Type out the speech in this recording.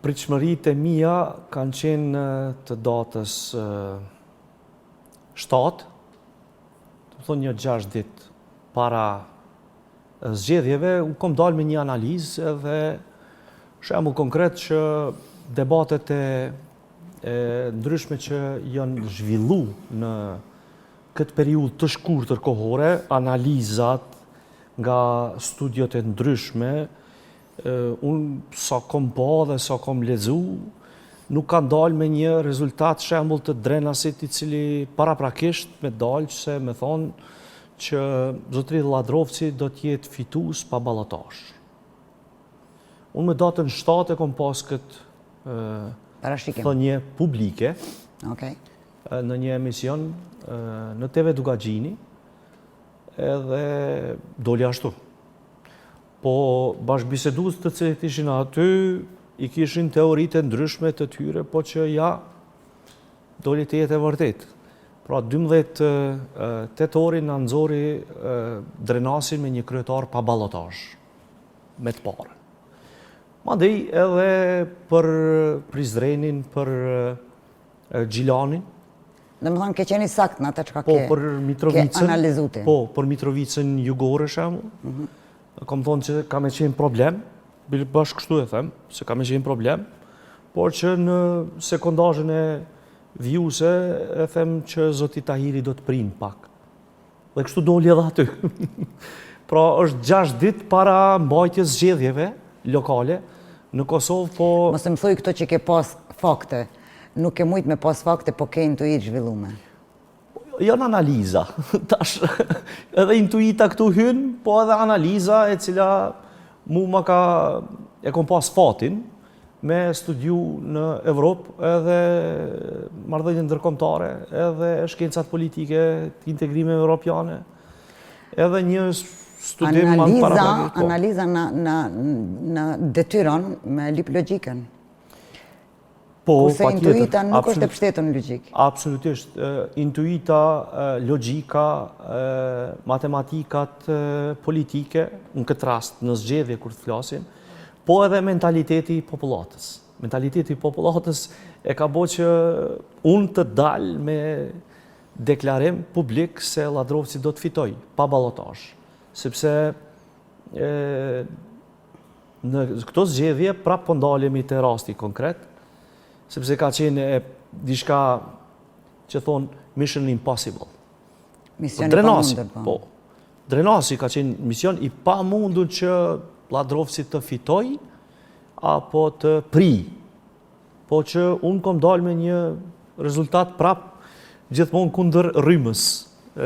Pritshmëritë e mia kanë qenë të datës 7, të më thonë një 6 ditë para zgjedhjeve, u kom dalë me një analizë edhe shembull konkret që debatet e ndryshme që janë zhvillu në këtë periudhë të shkurtër kohore, analizat nga studiot e ndryshme, unë sa kom pa dhe sa kom lexu, nuk kanë dalë me një rezultat shembull të Drenasit i cili paraprakisht me dalë që me thonë që zotëri Lladrovci do t'jetë fitues pa ballotazh. Unë me datën 7 e kom pas këtë thënie publike në një emision në TV Dugagjini edhe doli ashtu. Po bashkëbisedues të cilët ishin aty i kishin teoritë ndryshme të tyre, po që ja doli të jetë e vërtet. Pra 12 tetori na nxori Drenasin me një kryetar pa ballotazh me të parën. Mandej edhe për Prizrenin, për Gjilanin. Domethënë ke qenë sakt në atë çka ke analizuar. Po, për Mitrovicën jugore shembull. Kam thonë që ka me qenë problem, bashkë kështu e them, se ka me qenë problem, por që në sekondazhën e vjuse e them që zoti Tahiri do të prinë pak. Dhe kështu doli edhe aty. Pra është 6 ditë para mbajtjes zgjedhjeve lokale në Kosovë, po... Mos më thuj këto që ke pas fakte, nuk ke mujt me pas fakte, po ke intuit zhvillume. Janë analiza, tash edhe intuita këtu hynë, po edhe analiza e cila mu e kom pas fatin me studiu në Evropë edhe marrëdhënie ndërkombëtare, edhe shkencat politike të integrimeve europiane, edhe një studim Analiza në detyron me lip logjikën. Kurse intuita nuk është e mbështetur në logjik. Absolutisht. Intuita, logjika, matematikat politike, në këtë rast, në zgjedhje kur të flasim, po edhe mentaliteti i popullatës. Mentaliteti i popullatës e ka bo që unë të dalë me deklarim publik se Lladrovci do të fitoj, pa ballotazh. Sepse në këto zgjedhje prapë po ndalemi te rasti konkret, sepse ka qenë diçka që thonë mission impossible. Mision i pamundur, po. Drenasi ka qenë mision i pamundur që Lladrovci të fitoj apo të pri. Po që unë kom dalë me një rezultat prap gjithmonë kundër rrymës.